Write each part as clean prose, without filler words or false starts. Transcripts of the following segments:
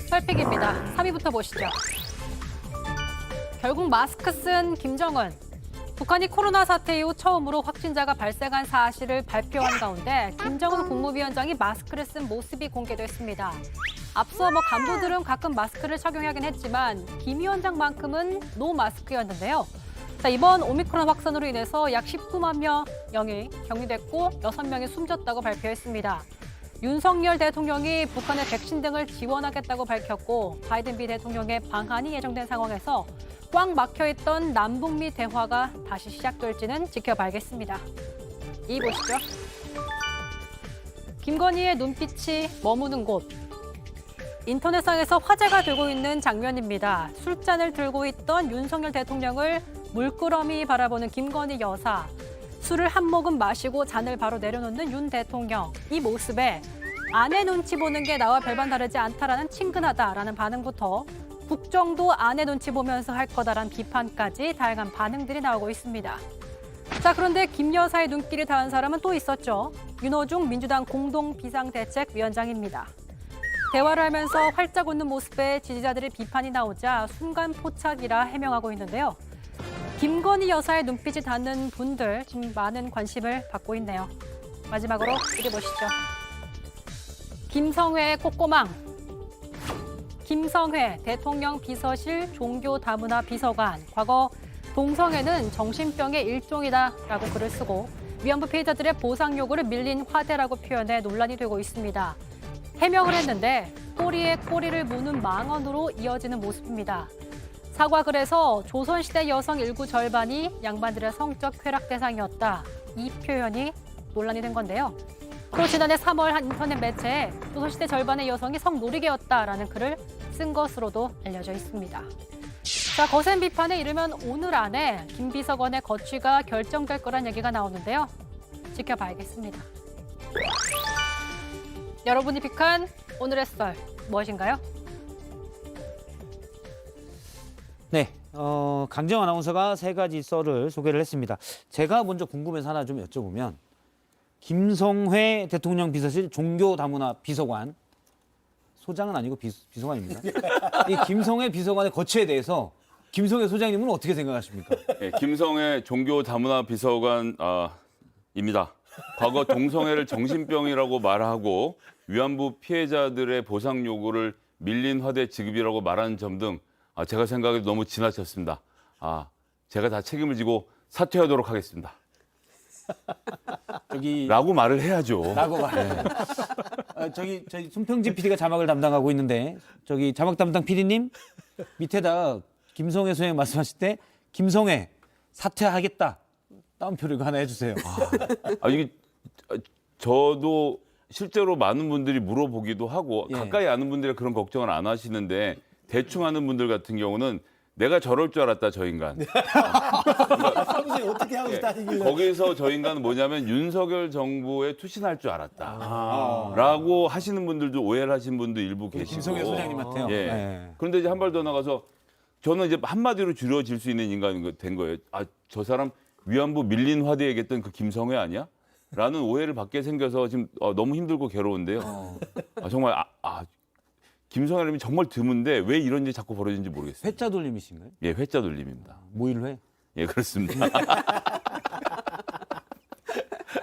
혈픽입니다. 3위부터 보시죠. 결국 마스크 쓴 김정은. 북한이 코로나 사태 이후 처음으로 확진자가 발생한 사실을 발표한 가운데 김정은 국무위원장이 마스크를 쓴 모습이 공개됐습니다. 앞서 간부들은 가끔 마스크를 착용하긴 했지만 김 위원장만큼은 노 마스크였는데요. 자, 이번 오미크론 확산으로 인해서 약 19만 명이 격리됐고 6명이 숨졌다고 발표했습니다. 윤석열 대통령이 북한의 백신 등을 지원하겠다고 밝혔고 바이든 미 대통령의 방한이 예정된 상황에서 꽉 막혀있던 남북미 대화가 다시 시작될지는 지켜봐야겠습니다. 이 보시죠. 김건희의 눈빛이 머무는 곳. 인터넷상에서 화제가 되고 있는 장면입니다. 술잔을 들고 있던 윤석열 대통령을 물끄러미 바라보는 김건희 여사. 술을 한 모금 마시고 잔을 바로 내려놓는 윤 대통령. 이 모습에 아내 눈치 보는 게 나와 별반 다르지 않다라는 친근하다라는 반응부터 국정도 아내 눈치 보면서 할 거다라는 비판까지 다양한 반응들이 나오고 있습니다. 자, 그런데 김 여사의 눈길이 닿은 사람은 또 있었죠. 윤호중 민주당 공동비상대책위원장입니다. 대화를 하면서 활짝 웃는 모습에 지지자들의 비판이 나오자 순간 포착이라 해명하고 있는데요. 김건희 여사의 눈빛이 닿는 분들 지금 많은 관심을 받고 있네요. 마지막으로 이리 보시죠. 김성회 꽃고망. 김성회 대통령 비서실 종교다문화 비서관. 과거 동성애는 정신병의 일종이다라고 글을 쓰고 위안부 피해자들의 보상 요구를 밀린 화대라고 표현해 논란이 되고 있습니다. 해명을 했는데 꼬리에 꼬리를 무는 망언으로 이어지는 모습입니다. 사과글에서 조선시대 여성 일구 절반이 양반들의 성적 쾌락 대상이었다. 이 표현이 논란이 된 건데요. 또 지난해 3월 한 인터넷 매체에 조선시대 절반의 여성이 성노리개였다라는 글을 쓴 것으로도 알려져 있습니다. 자, 거센 비판에 이르면 오늘 안에 김 비서관의 거취가 결정될 거란 얘기가 나오는데요. 지켜봐야겠습니다. 여러분이 픽한 오늘의 썰 무엇인가요? 네, 강정 아나운서가 3가지 썰을 소개를 했습니다. 제가 먼저 궁금해서 하나 좀 여쭤보면 김성회 대통령 비서실 종교다문화 비서관, 소장은 아니고 비서관입니다. 이 김성회 비서관의 거취에 대해서 김성회 소장님은 어떻게 생각하십니까? 네, 김성회 종교다문화 비서관입니다. 과거 동성애를 정신병이라고 말하고 위안부 피해자들의 보상 요구를 밀린 화대 지급이라고 말한 점 등 제가 생각해도 너무 지나쳤습니다. 제가 다 책임을 지고 사퇴하도록 하겠습니다. 라고 말을 해야죠. 라고 말해요. 저희 손평지 PD가 자막을 담당하고 있는데 자막 담당 PD님 밑에다 김성회 소장 말씀하실 때 김성회 사퇴하겠다 따옴표를 하나 해주세요. 이게 저도 실제로 많은 분들이 물어보기도 하고 가까이 아는 분들이 그런 걱정을 안 하시는데 대충 아는 분들 같은 경우는 내가 저럴 줄 알았다, 저 인간. 사무실 어떻게 하고 다니길래. 거기서 저 인간은 뭐냐면 윤석열 정부에 투신할 줄 알았다. 라고 하시는 분들도 오해를 하신 분도 일부 계시고. 김성회 소장님한테요. 예. 네. 그런데 이제 한 발 더 나가서 저는 이제 한마디로 줄여질 수 있는 인간이 된 거예요. 저 사람 위안부 밀린 화대 얘기했던 그 김성회 아니야? 라는 오해를 받게 생겨서 지금 너무 힘들고 괴로운데요. 정말 김성회님이 정말 드문데 왜 이런 일이 자꾸 벌어지는지 모르겠어요. 회자 돌림이신가요? 예, 회자 돌림입니다. 모일회? 예, 그렇습니다.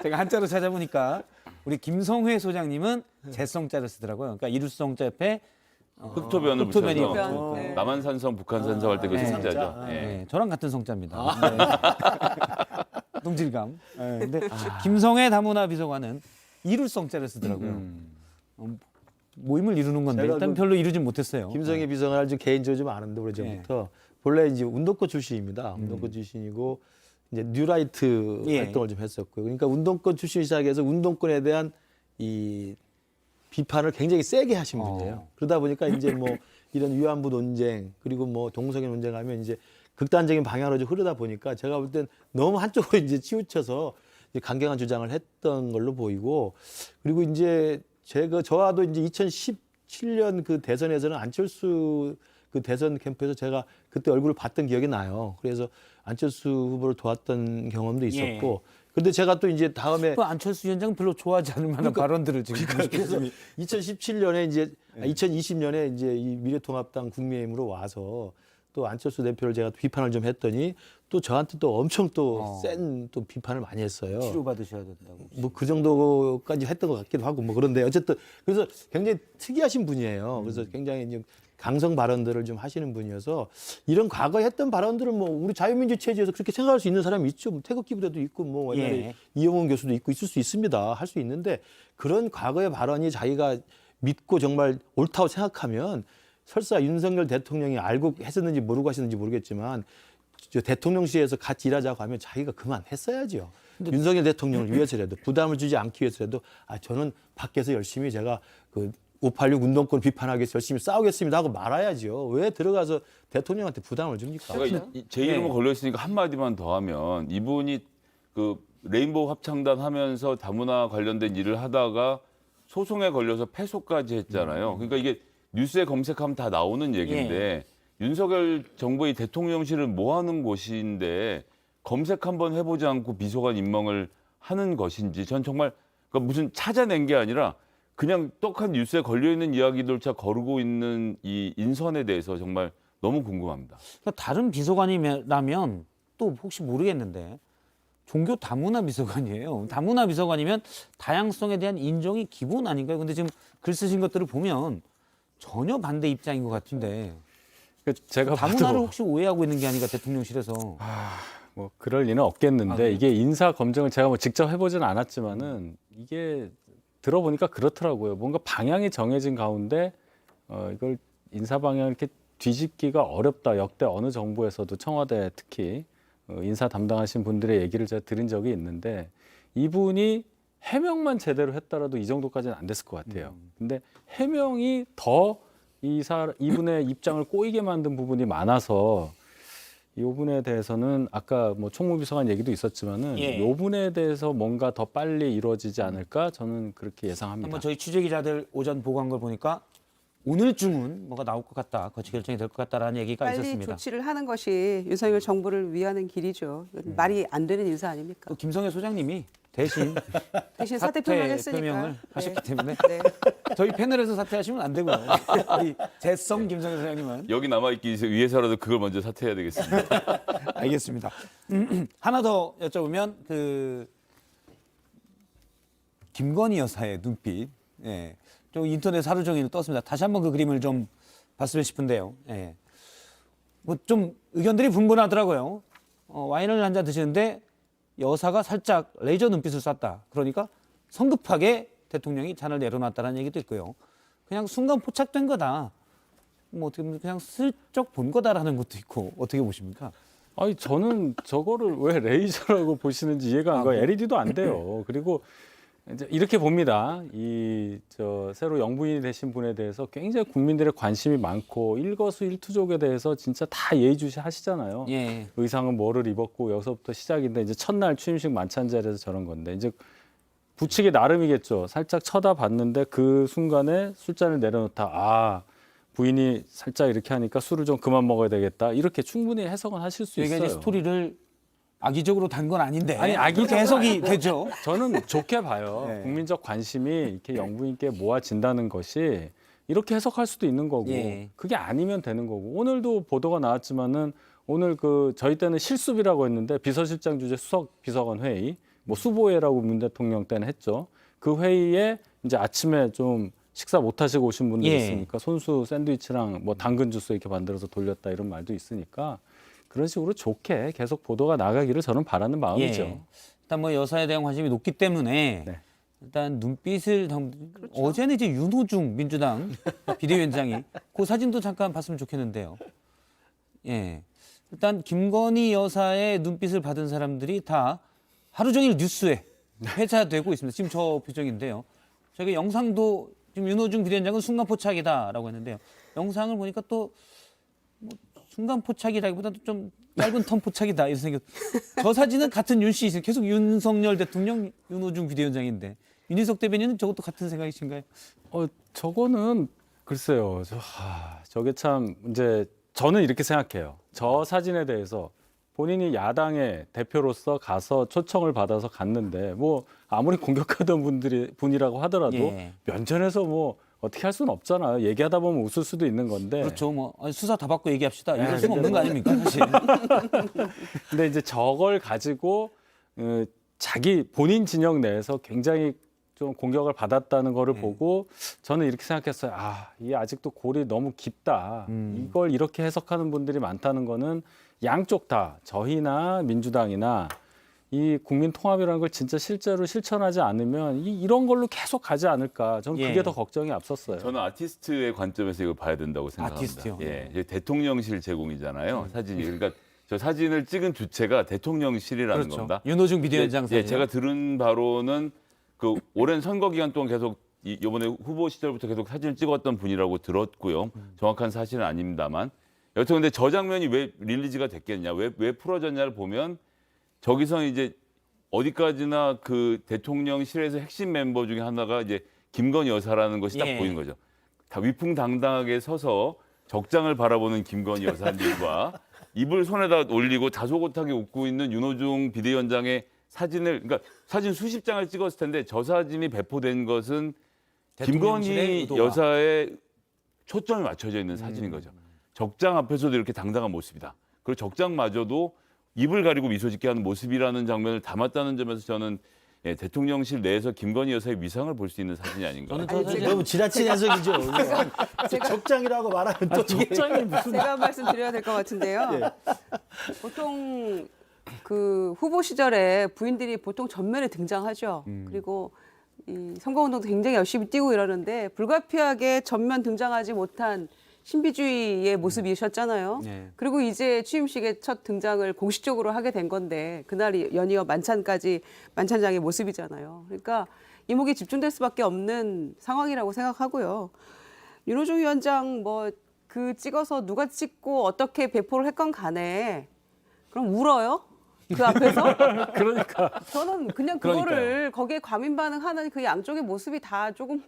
제가 한자로 찾아보니까 우리 김성회 소장님은 재성자를 쓰더라고요. 그러니까 이루성자 옆에 흑토변을 흑토변이 붙여서 네. 남한산성, 북한산성 할 때 그 네. 성자죠. 예. 네, 저랑 같은 성자입니다. 네. 동질감. 네, 근데 김성회 다문화 비서관은 이룰성자를 쓰더라고요. 모임을 이루는 건데 제가 일단 별로 이루진 못했어요. 김성애 비서관을 좀 개인적으로 좀 아는데 오래전부터 본래 이제 운동권 출신입니다. 운동권 출신이고 이제 뉴라이트 활동을 좀 했었고요. 그러니까 운동권 출신 시작해서 운동권에 대한 이 비판을 굉장히 세게 하신 분이에요. 그러다 보니까 이제 뭐 이런 위안부 논쟁 그리고 뭐 동성애 논쟁하면 이제 극단적인 방향으로 좀 흐르다 보니까 제가 볼 땐 너무 한쪽으로 이제 치우쳐서 이제 강경한 주장을 했던 걸로 보이고 그리고 이제 저와도 이제 2017년 그 대선에서는 안철수 그 대선 캠프에서 제가 그때 얼굴을 봤던 기억이 나요. 그래서 안철수 후보를 도왔던 경험도 있었고 근데 제가 또 이제 다음에 또 안철수 위원장 별로 좋아하지 않을 만한 발언들을 지금 그래서 2017년에 이제 2020년에 이제 이 미래통합당 국민의힘으로 와서 또 안철수 대표를 제가 비판을 좀 했더니 또 저한테 또 엄청 또 센 또 비판을 많이 했어요. 치료받으셔야 된다고. 뭐 그 정도까지 했던 것 같기도 하고 뭐 그런데 어쨌든 그래서 굉장히 특이하신 분이에요. 그래서 굉장히 이제 강성 발언들을 좀 하시는 분이어서 이런 과거에 했던 발언들은 뭐 우리 자유민주 체제에서 그렇게 생각할 수 있는 사람이 있죠. 뭐 태극기 부대도 있고 뭐 옛날에 예. 이영훈 교수도 있고 있을 수 있습니다. 할 수 있는데 그런 과거의 발언이 자기가 믿고 정말 옳다고 생각하면 설사 윤석열 대통령이 알고 했었는지 모르고 하셨는지 모르겠지만 저 대통령실에서 같이 일하자고 하면 자기가 그만했어야죠. 윤석열 대통령을 위해서라도 부담을 주지 않기 위해서라도 저는 밖에서 열심히 제가 그 586 운동권 비판하기 위해서 열심히 싸우겠습니다 하고 말아야죠. 왜 들어가서 대통령한테 부담을 줍니까? 제가 제 이름은 걸려 있으니까 한 마디만 더 하면 이분이 그 레인보우 합창단 하면서 다문화 관련된 일을 하다가 소송에 걸려서 패소까지 했잖아요. 그러니까 이게 뉴스에 검색하면 다 나오는 얘기인데 윤석열 정부의 대통령실은 뭐 하는 곳인데 검색 한번 해보지 않고 비서관 임명을 하는 것인지 전 정말 그러니까 무슨 찾아낸 게 아니라 그냥 떡한 뉴스에 걸려있는 이야기들조차 거르고 있는 이 인선에 대해서 정말 너무 궁금합니다. 그러니까 다른 비서관이라면 또 혹시 모르겠는데 종교 다문화 비서관이에요. 다문화 비서관이면 다양성에 대한 인정이 기본 아닌가요? 근데 지금 글 쓰신 것들을 보면 전혀 반대 입장인 것 같은데 제가 다문화를 봐도 혹시 오해하고 있는 게 아닌가 대통령실에서. 뭐 그럴 리는 없겠는데 그래요? 이게 인사 검증을 제가 뭐 직접 해보지는 않았지만은 이게 들어보니까 그렇더라고요. 뭔가 방향이 정해진 가운데 이걸 인사 방향을 이렇게 뒤집기가 어렵다. 역대 어느 정부에서도 청와대 특히 인사 담당하신 분들의 얘기를 제가 들은 적이 있는데 이분이 해명만 제대로 했더라도 이 정도까지는 안 됐을 것 같아요. 근데 해명이 더 이분의 입장을 꼬이게 만든 부분이 많아서 이 부분에 대해서는 아까 뭐 총무비서관 얘기도 있었지만은 예. 이 부분에 대해서 뭔가 더 빨리 이루어지지 않을까 저는 그렇게 예상합니다. 한번 저희 취재 기자들 오전 보고한 걸 보니까 오늘쯤은 뭐가 나올 것 같다, 거치 결정이 될 것 같다라는 얘기가 빨리 있었습니다. 조치를 하는 것이 윤석열 정부를 위하는 길이죠. 이건 말이 안 되는 인사 아닙니까? 또 김성애 소장님이 대신 대신 사퇴 표명했으니까. 표명을 하셨기 때문에 네. 저희 패널에서 사퇴하시면 안 되고요. 우리 재성 김성애 소장님은 여기 남아있기 위해서라도 그걸 먼저 사퇴해야 되겠습니다. 알겠습니다. 하나 더 여쭤보면 그 김건희 여사의 눈빛, 예, 좀 인터넷 하루 종일 떴습니다. 다시 한번 그 그림을 좀 봤으면 싶은데요. 예. 뭐 좀 의견들이 분분하더라고요. 와인을 한 잔 드시는데 여사가 살짝 레이저 눈빛을 쐈다. 그러니까 성급하게 대통령이 잔을 내려놨다는 얘기도 있고요. 그냥 순간 포착된 거다. 뭐 어떻게 보면 그냥 슬쩍 본 거다라는 것도 있고 어떻게 보십니까? 아니 저는 저거를 왜 레이저라고 보시는지 이해가 안 가요. LED도 안 돼요. 그리고 이제 이렇게 봅니다. 새로 영부인이 되신 분에 대해서 굉장히 국민들의 관심이 많고 일거수일투족에 대해서 진짜 다 예의주시 하시잖아요. 예. 의상은 뭐를 입었고 여기서부터 시작인데 이제 첫날 취임식 만찬 자리에서 저런 건데 이제 붙이기 나름이겠죠. 살짝 쳐다봤는데 그 순간에 술잔을 내려놓다. 부인이 살짝 이렇게 하니까 술을 좀 그만 먹어야 되겠다. 이렇게 충분히 해석은 하실 수 저희가 있어요. 이제 스토리를 악의적으로 단 건 아닌데. 아니, 그렇게 해석이 되죠. 저는 좋게 봐요. 네. 국민적 관심이 이렇게 영부인께 모아진다는 것이 이렇게 해석할 수도 있는 거고 예. 그게 아니면 되는 거고 오늘도 보도가 나왔지만은 오늘 저희 때는 실습이라고 했는데 비서실장 주재 수석 비서관 회의 뭐 수보회라고 문 대통령 때는 했죠. 그 회의에 이제 아침에 좀 식사 못 하시고 오신 분들 예. 있으니까 손수 샌드위치랑 뭐 당근 주스 이렇게 만들어서 돌렸다 이런 말도 있으니까 그런 식으로 좋게 계속 보도가 나가기를 저는 바라는 마음이죠. 예. 일단 뭐 여사에 대한 관심이 높기 때문에 네. 일단 눈빛을 어제는 이제 윤호중 민주당 비대위원장이 그 사진도 잠깐 봤으면 좋겠는데요. 예. 일단 김건희 여사의 눈빛을 받은 사람들이 다 하루 종일 뉴스에 회자되고 있습니다. 지금 저 표정인데요. 저기 영상도 지금 윤호중 비대위원장은 순간 포착이다라고 했는데요. 영상을 보니까 또 뭐 순간 포착이라기보다도 좀 짧은 텀 포착이다 이런 생각. 저 사진은 같은 윤 씨, 계속 윤석열 대통령, 윤호중 비대위원장인데 윤희석 대변인은 저것도 같은 생각이신가요? 저거는 글쎄요. 저게 참 이제 저는 이렇게 생각해요. 저 사진에 대해서 본인이 야당의 대표로서 가서 초청을 받아서 갔는데 뭐 아무리 공격하던 분이라고 하더라도 예. 면전에서 뭐 어떻게 할 수는 없잖아요. 얘기하다 보면 웃을 수도 있는 건데. 그렇죠. 뭐 아니, 수사 다 받고 얘기합시다. 이럴 수는 없는 거 아닙니까, 사실. 근데 이제 저걸 가지고 자기 본인 진영 내에서 굉장히 좀 공격을 받았다는 거를 보고 저는 이렇게 생각했어요. 아, 이게 아직도 골이 너무 깊다. 이걸 이렇게 해석하는 분들이 많다는 거는 양쪽 다 저희나 민주당이나 이 국민 통합이라는 걸 진짜 실제로 실천하지 않으면 이런 걸로 계속 가지 않을까. 저는 그게 예. 더 걱정이 앞섰어요. 저는 아티스트의 관점에서 이걸 봐야 된다고 생각합니다. 아티스트요? 예, 이제 대통령실 제공이잖아요. 사진이. 그러니까 저 사진을 찍은 주체가 대통령실이라는 그렇죠. 겁니다. 윤호중 비대위원장 사진. 예, 제가 들은 바로는 그 오랜 선거 기간 동안 계속 이번에 후보 시절부터 계속 사진을 찍었던 분이라고 들었고요. 정확한 사실은 아닙니다만. 여튼 근데 저 장면이 왜 릴리즈가 됐겠냐, 왜 풀어졌냐를 보면 저기서 이제 어디까지나 그 대통령실에서 핵심 멤버 중에 하나가 이제 김건희 여사라는 것이 딱 예. 보이는 거죠. 다 위풍당당하게 서서 적장을 바라보는 김건희 여사님과 입을 손에다 올리고 다소곳하게 웃고 있는 윤호중 비대위원장의 사진을, 그러니까 사진 수십 장을 찍었을 텐데 저 사진이 배포된 것은 대통령실의 김건희 의도가. 여사의 초점이 맞춰져 있는 사진인 거죠. 적장 앞에서도 이렇게 당당한 모습이다. 그리고 적장마저도 입을 가리고 미소 짓게 하는 모습이라는 장면을 담았다는 점에서 저는 예, 대통령실 내에서 김건희 여사의 위상을 볼 수 있는 사진이 아닌가. 저는 저 아니, 사진 제가- 너무 지나친 해석이죠. 제가- 적장이라고 말하면 또 이게 제가 말씀드려야 될 것 같은데요. 보통 그 후보 시절에 부인들이 보통 전면에 등장하죠. 그리고 이 선거운동도 굉장히 열심히 뛰고 이러는데 불가피하게 전면 등장하지 못한 신비주의의 모습이셨잖아요. 네. 그리고 이제 취임식의 첫 등장을 공식적으로 하게 된 건데 그날이 연이어 만찬장의 모습이잖아요. 그러니까 이목이 집중될 수밖에 없는 상황이라고 생각하고요. 윤호중 위원장 뭐 그 찍어서 누가 찍고 어떻게 배포를 했건 간에 그럼 울어요? 그 앞에서? 그러니까 저는 그냥 그거를 거기에 과민 반응하는 그 양쪽의 모습이 다 조금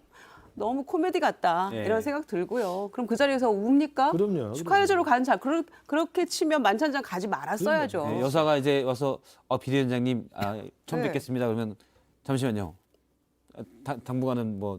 너무 코미디 같다 예. 이런 생각 들고요. 그럼 그 자리에서 웁니까? 그럼요. 축하해주러 간 자 그렇게 치면 만찬장 가지 말았어야죠. 네, 여사가 이제 와서 비대위원장님 처음 네. 뵙겠습니다. 그러면 잠시만요. 당분간은 뭐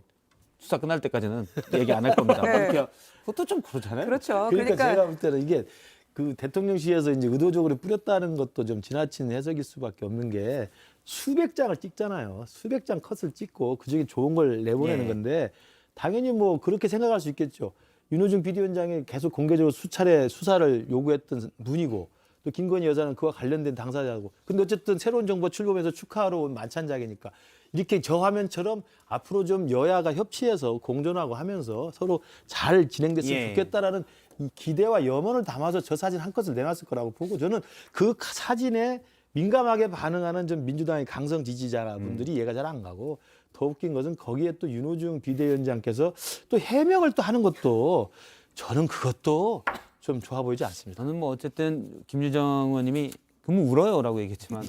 수사 끝날 때까지는 얘기 안 할 겁니다. 네. 이렇게 그것도 좀 그렇잖아요. 그렇죠. 그러니까 그러니까 제가 볼 때는 이게 그 대통령실에서 이제 의도적으로 뿌렸다는 것도 좀 지나친 해석일 수밖에 없는 게 수백 장을 찍잖아요. 수백 장 컷을 찍고 그중에 좋은 걸 내보내는 예. 건데 당연히 뭐 그렇게 생각할 수 있겠죠. 윤호중 비대위원장이 계속 공개적으로 수차례 수사를 요구했던 분이고 또 김건희 여사는 그와 관련된 당사자고. 근데 어쨌든 새로운 정부 출범해서 축하하러 온 만찬장이니까 이렇게 저 화면처럼 앞으로 좀 여야가 협치해서 공존하고 하면서 서로 잘 진행됐으면 예. 좋겠다라는 이 기대와 염원을 담아서 저 사진 한 컷을 내놨을 거라고 보고 저는 그 사진에 민감하게 반응하는 좀 민주당의 강성 지지자분들이 이해가 잘 안 가고 더 웃긴 것은 거기에 또 윤호중 비대위원장께서 또 해명을 또 하는 것도 저는 그것도 좀 좋아 보이지 않습니다. 저는 뭐 어쨌든 김유정 의원님이 너무 울어요라고 얘기했지만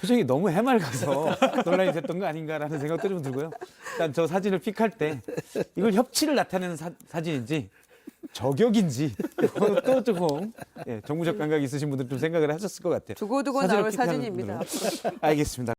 표정이 너무 해맑아서 논란이 됐던 거 아닌가라는 생각도 좀 들고요. 일단 저 사진을 픽할 때 이걸 협치를 나타내는 사진인지 저격인지 또 조금 정무적 감각이 있으신 분들 좀 생각을 하셨을 것 같아요. 두고두고 사진을 나올 픽하는 사진입니다. 분들은. 알겠습니다.